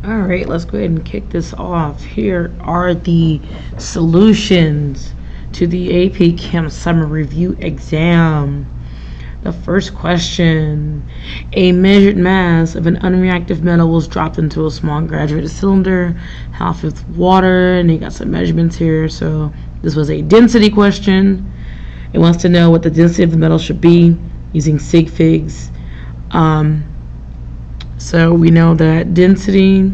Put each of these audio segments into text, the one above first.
Alright, let's go ahead and kick this off. Here are the solutions to the AP Chem Summer Review exam. The first question: a measured mass of an unreactive metal was dropped into a small graduated cylinder, half with water, and you got some measurements here. So this was a density question. It wants to know what the density of the metal should be using sig figs. So we know that density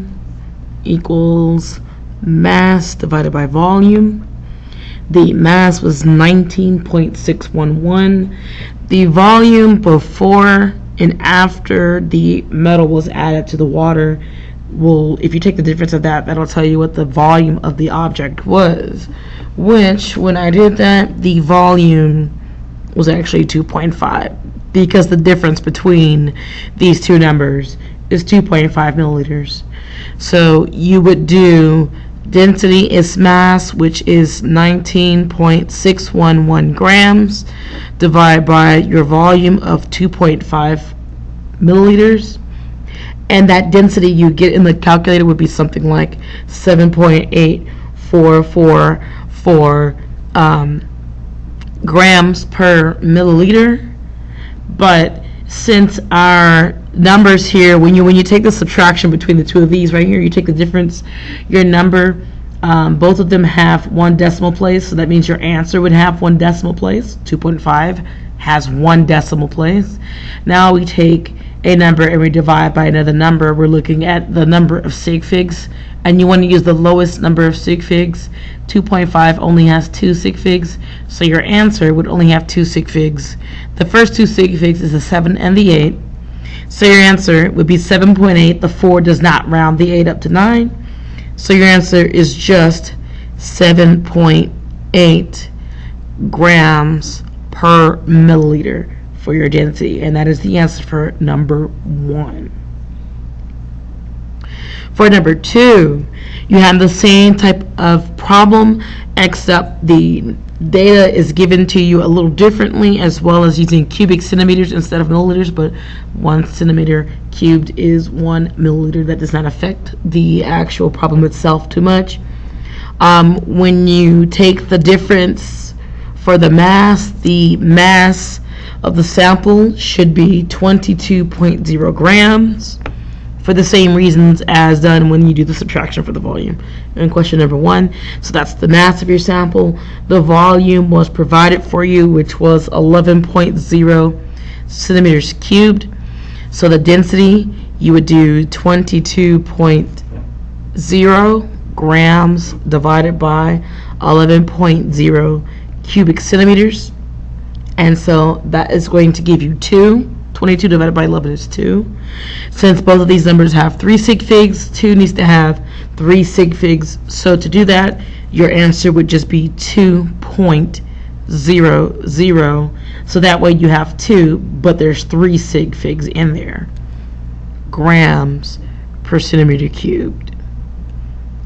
equals mass divided by volume. The mass was 19.611. The volume before and after the metal was added to the water will, if you take the difference of that, that'll tell you what the volume of the object was, which when I did that, the volume was actually 2.5 because the difference between these two numbers is 2.5 milliliters. So you would do density is mass, which is 19.611 grams, divided by your volume of 2.5 milliliters, and that density you get in the calculator would be something like 7.8444 grams per milliliter. But since our numbers here, when you take the subtraction between the two of these right here, you take the difference, your number, both of them have one decimal place, so that means your answer would have one decimal place. 2.5 has one decimal place. Now we take a number and we divide by another number. We're looking at the number of sig figs, and you want to use the lowest number of sig figs. 2.5 only has 2 sig figs, so your answer would only have 2 sig figs. The first 2 sig figs is the 7 and the 8. So your answer would be 7.8. The 4 does not round the 8 up to 9. So your answer is just 7.8 grams per milliliter for your density. And that is the answer for number 1. For number 2, you have the same type of problem, except the data is given to you a little differently, as well as using cubic centimeters instead of milliliters, but 1 centimeter cubed is 1 milliliter. That does not affect the actual problem itself too much. When you take the difference for the mass of the sample should be 22.0 grams, for the same reasons as done when you do the subtraction for the volume in question number 1. So that's the mass of your sample. The volume was provided for you, which was 11.0 centimeters cubed. So the density, you would do 22.0 grams divided by 11.0 cubic centimeters. And so that is going to give you 2. 22 divided by 11 is 2. Since both of these numbers have 3 sig figs, 2 needs to have 3 sig figs. So to do that, your answer would just be 2.00. So that way you have 2, but there's 3 sig figs in there. Grams per centimeter cubed.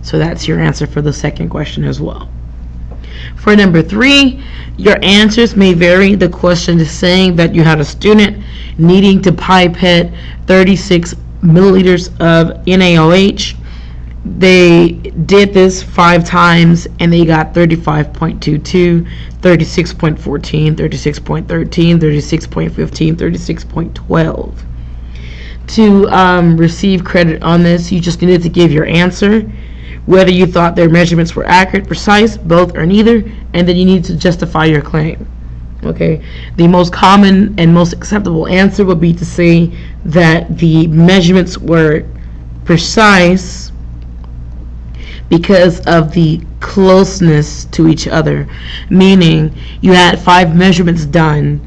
So that's your answer for the second question as well. For number 3, your answers may vary. The question is saying that you had a student needing to pipette 36 milliliters of NaOH. They did this 5 times and they got 35.22, 36.14, 36.13, 36.15, 36.12. To receive credit on this, you just needed to give your answer, whether you thought their measurements were accurate, precise, both, or neither, and then you need to justify your claim. Okay, the most common and most acceptable answer would be to say that the measurements were precise because of the closeness to each other, meaning you had 5 measurements done.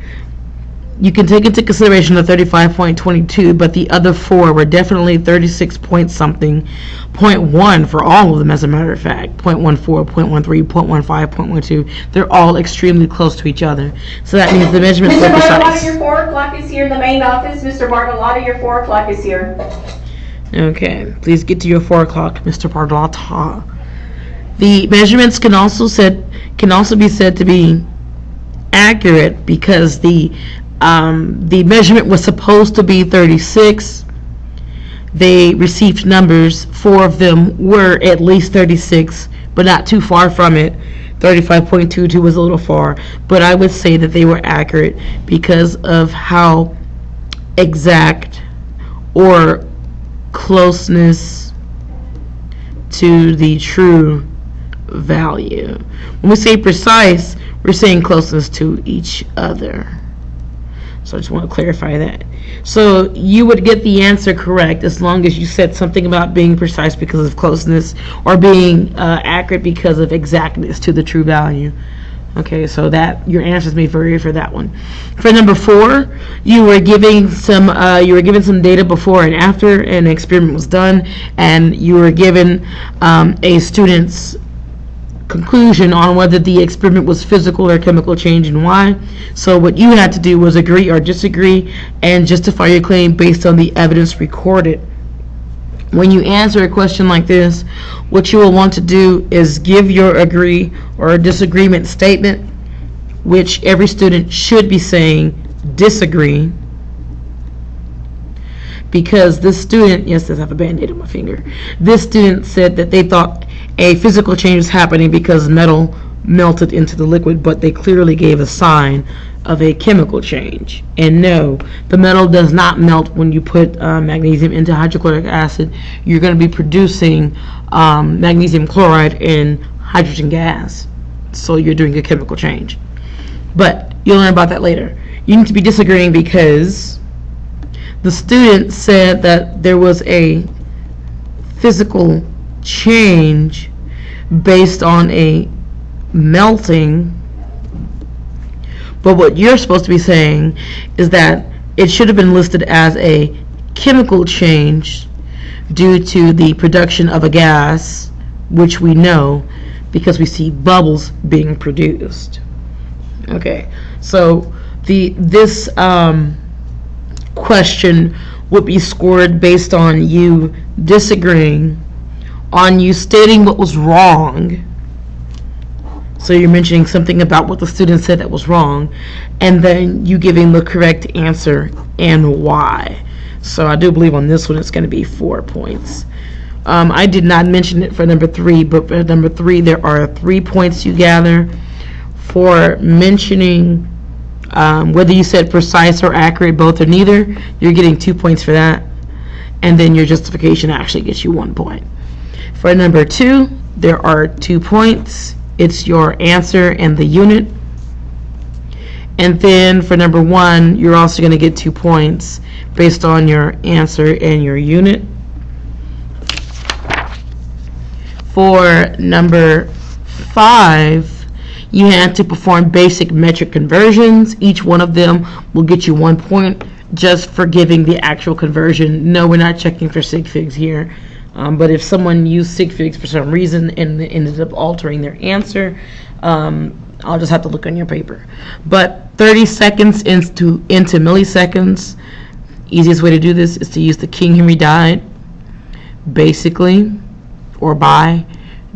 You can take into consideration the 35.22, but the other 4 were definitely 36 point something, 0.1 for all of them, as a matter of fact, 0.14, 0.13, 0.15, 0.12. They're all extremely close to each other. So that means the measurements were precise. Mr. Bartolotta, your 4 o'clock is here in the main office. Mr. Bartolotta, your 4 o'clock is here. Okay, please get to your 4 o'clock, Mr. Bartolotta. The measurements can also be said to be accurate because the measurement was supposed to be 36. they received numbers. 4 of them were at least 36, but not too far from it. 35.22 was a little far, but I would say that they were accurate because of how exact or closeness to the true value. When we say precise, we're saying closeness to each other. So I just want to clarify that. So you would get the answer correct as long as you said something about being precise because of closeness, or being accurate because of exactness to the true value. Okay, so that your answers may vary for that one. For number 4, you were given some data before and after an experiment was done, and you were given a student's conclusion on whether the experiment was physical or chemical change and why. So what you had to do was agree or disagree and justify your claim based on the evidence recorded. When you answer a question like this, what you will want to do is give your agree or disagreement statement, which every student should be saying disagree, because this student, yes, I have a band-aid on my finger. This student said that they thought a physical change was happening because metal melted into the liquid, but they clearly gave a sign of a chemical change. And no, the metal does not melt when you put magnesium into hydrochloric acid. You're going to be producing magnesium chloride and hydrogen gas. So you're doing a chemical change. But you'll learn about that later. You need to be disagreeing because the student said that there was a physical change based on a melting, but what you're supposed to be saying is that it should have been listed as a chemical change due to the production of a gas, which we know because we see bubbles being produced. Okay, so this question would be scored based on you disagreeing, on you stating what was wrong. So you're mentioning something about what the student said that was wrong, and then you giving the correct answer and why. So I do believe on this one it's going to be 4 points. I did not mention it for number 3, but for number 3 there are 3 points you gather for mentioning whether you said precise or accurate, both or neither. You're getting 2 points for that, and then your justification actually gets you 1 point. For number 2, there are 2 points. It's your answer and the unit. And then for number 1, you're also going to get 2 points based on your answer and your unit. For number 5, you had to perform basic metric conversions. Each one of them will get you 1 point just for giving the actual conversion. No, we're not checking for sig figs here. But if someone used sig figs for some reason and ended up altering their answer, I'll just have to look on your paper. But 30 seconds into milliseconds, easiest way to do this is to use the King Henry diet, basically, or by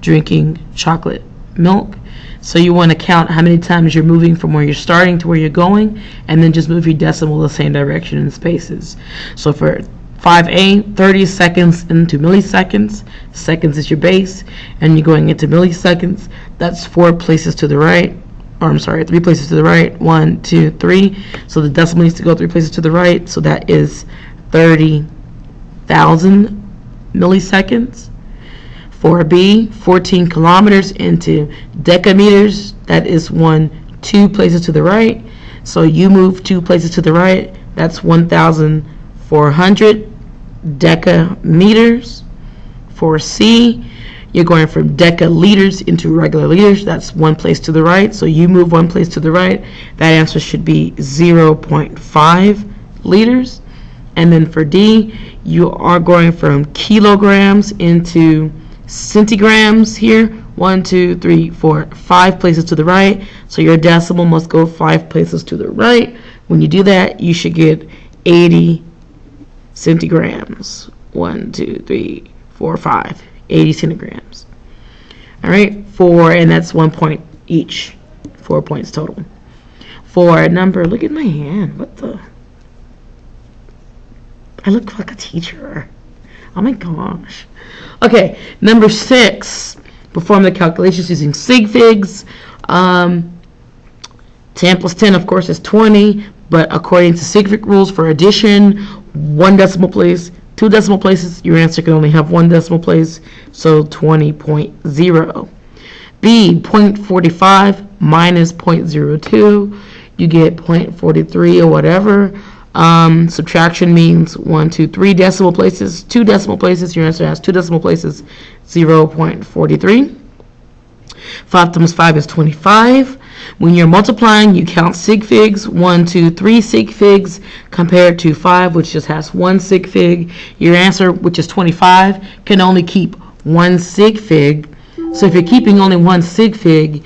drinking chocolate milk. So you want to count how many times you're moving from where you're starting to where you're going, and then just move your decimal the same direction in spaces. So for 5A, 30 seconds into milliseconds. Seconds is your base, and you're going into milliseconds. That's 4 places to the right, or I'm sorry, 3 places to the right. 1, 2, 3. So the decimal needs to go 3 places to the right. So that is 30,000 milliseconds. 4B, 14 kilometers into decameters. That is 2 places to the right. So you move 2 places to the right. That's 1,400 decameters. For C, you're going from decaliters into regular liters. That's 1 place to the right. So you move 1 place to the right. That answer should be 0.5 liters. And then for D, you are going from kilograms into centigrams here. 1, 2, 3, 4, 5 places to the right. So your decimal must go 5 places to the right. When you do that, you should get 80 centigrams. 1, 2, 3, 4, 5. 80 centigrams. All right, and that's 1 point each. 4 points total. For number, look at my hand. What the? I look like a teacher. Oh my gosh. Okay, number 6. Perform the calculations using sig figs. 10 plus 10, of course, is 20. But according to sig fig rules for addition, 1 decimal place, 2 decimal places, your answer can only have 1 decimal place. So 20.0. B, 0.45 minus 0.02. You get 0.43 or whatever. Subtraction means 1, 2, 3 decimal places, 2 decimal places. Your answer has 2 decimal places, 0.43. 5 times 5 is 25. When you're multiplying, you count sig figs, 1, 2, 3 sig figs, compared to 5, which just has 1 sig fig. Your answer, which is 25, can only keep 1 sig fig. So if you're keeping only 1 sig fig,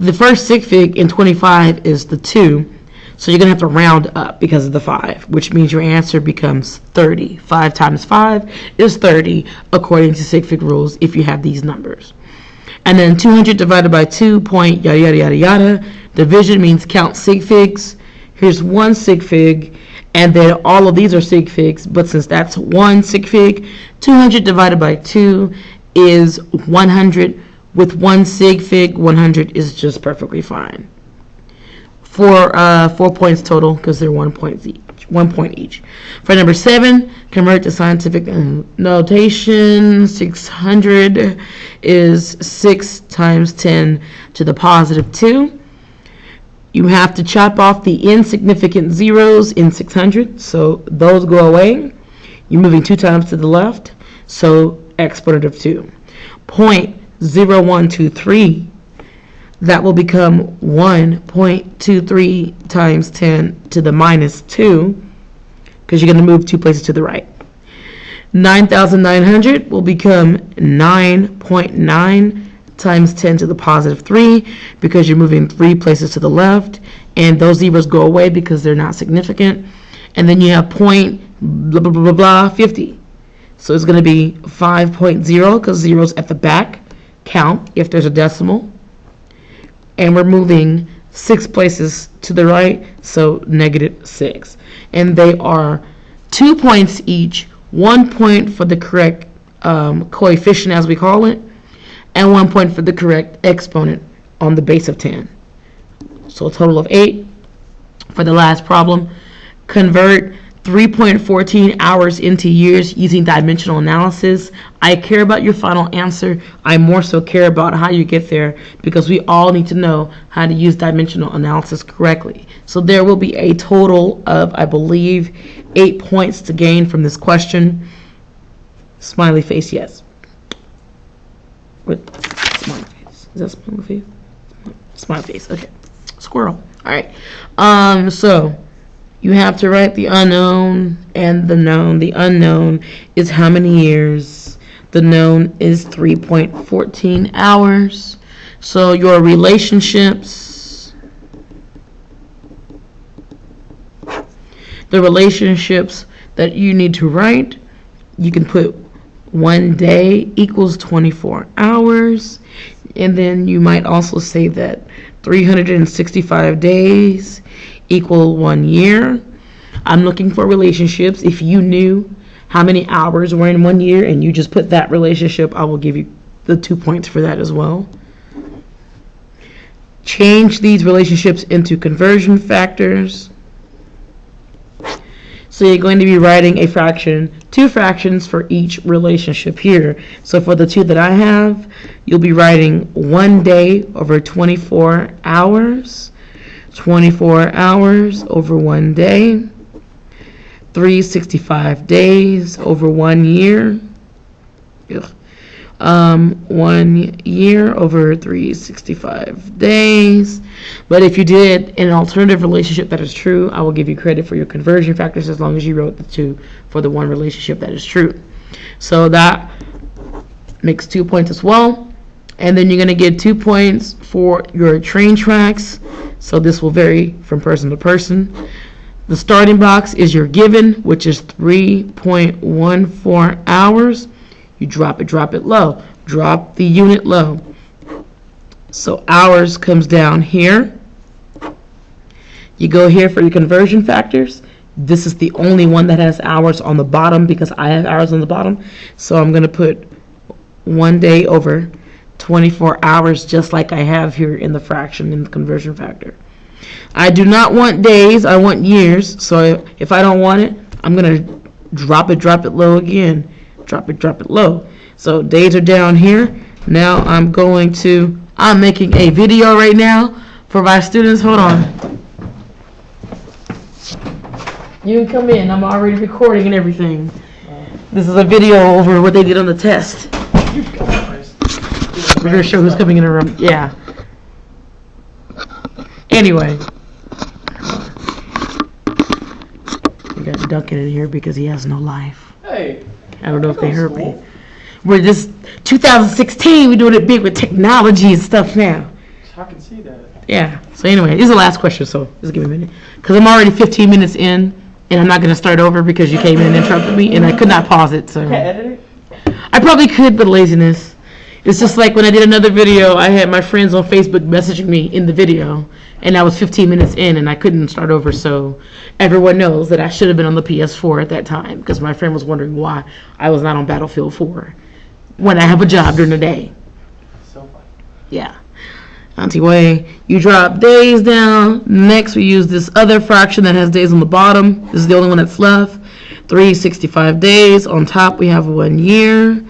the first sig fig in 25 is the 2. So you're going to have to round up because of the 5, which means your answer becomes 30. 5 times 5 is 30, according to sig fig rules, if you have these numbers. And then 200 divided by 2 point yada yada yada yada. Division means count sig figs. Here's 1 sig fig, and then all of these are sig figs, but since that's 1 sig fig, 200 divided by 2 is 100. With 1 sig fig, 100 is just perfectly fine. 4 points total because they're 1 point each. 1 point each. For number 7, convert to scientific notation. 600 is 6 times 10 to the positive 2. You have to chop off the insignificant zeros in 600, so those go away. You're moving 2 times to the left, so exponent of 2. 0.0123. That will become 1.23 times 10 to the minus 2, because you're going to move 2 places to the right. 9,900 will become 9.9 times 10 to the positive 3, because you're moving 3 places to the left, and those zeros go away because they're not significant. And then you have point blah blah blah blah blah 50. So it's going to be 5.0 because zeros at the back count if there's a decimal. And we're moving 6 places to the right, so -6. And they are 2 points each, 1 point for the correct coefficient, as we call it, and 1 point for the correct exponent on the base of 10. So a total of 8. For the last problem, convert 3.14 hours into years using dimensional analysis. I care about your final answer. I more so care about how you get there, because we all need to know how to use dimensional analysis correctly. So there will be a total of, I believe, 8 points to gain from this question. Smiley face, yes. What? Smiley face. Is that smiley face? Smiley face, okay. Squirrel. All right. So you have to write the unknown and the known. The unknown is how many years. The known is 3.14 hours. So your relationships, the relationships that you need to write, you can put 1 day equals 24 hours. And then you might also say that 365 days equal 1 year. I'm looking for relationships. If you knew how many hours were in 1 year and you just put that relationship, I will give you the 2 points for that as well. Change these relationships into conversion factors. So you're going to be writing a fraction, 2 fractions for each relationship here. So for the 2 that I have, you'll be writing 1 day over 24 hours. 24 hours over 1 day, 365 days over 1 year, 1 year over 365 days. But if you did an alternative relationship that is true, I will give you credit for your conversion factors as long as you wrote the 2 for the 1 relationship that is true. So that makes 2 points as well. And then you're going to get 2 points for your train tracks. So this will vary from person to person. The starting box is your given, which is 3.14 hours. You drop it low. Drop the unit low. So hours comes down here. You go here for your conversion factors. This is the only one that has hours on the bottom because I have hours on the bottom. So I'm going to put 1 day over 24 hours just like I have here in the fraction in the conversion factor. I do not want days, I want years. So if I don't want it, I'm going to drop it low again. Drop it low. So days are down here. Now I'm making a video right now for my students. Hold on. You can come in. I'm already recording and everything. This is a video over what they did on the test. We're going to show who's coming in the room. Yeah. Anyway. We got Duncan in here because he has no life. Hey. I don't know if they heard me. We're just 2016. We're doing it big with technology and stuff now. I can see that. Yeah. So anyway, this is the last question. So just give me a minute, because I'm already 15 minutes in, and I'm not going to start over because you came in and interrupted me, and I could not pause it. So Can't edit it? I probably could, but laziness. It's just like when I did another video, I had my friends on Facebook messaging me in the video, and I was 15 minutes in, and I couldn't start over. So everyone knows that I should have been on the PS4 at that time, because my friend was wondering why I was not on Battlefield 4 when I have a job during the day. So funny. Yeah. Auntie Way, you drop days down. Next, we use this other fraction that has days on the bottom. This is the only one that's left. 365 days. On top, we have 1 year.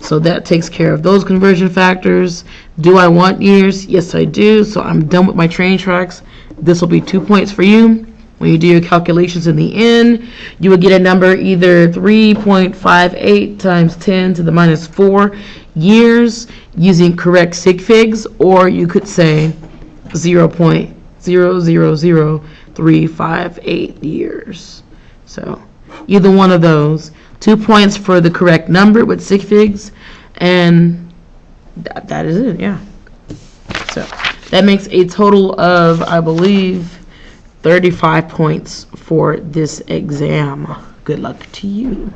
So that takes care of those conversion factors. Do I want years? Yes, I do. So I'm done with my train tracks. This will be 2 points for you. When you do your calculations in the end, you will get a number either 3.58 times 10 to the minus 4 years using correct sig figs, or you could say 0.000358 years. So either one of those. 2 points for the correct number with sig figs, and that is it, yeah. So that makes a total of, I believe, 35 points for this exam. Good luck to you.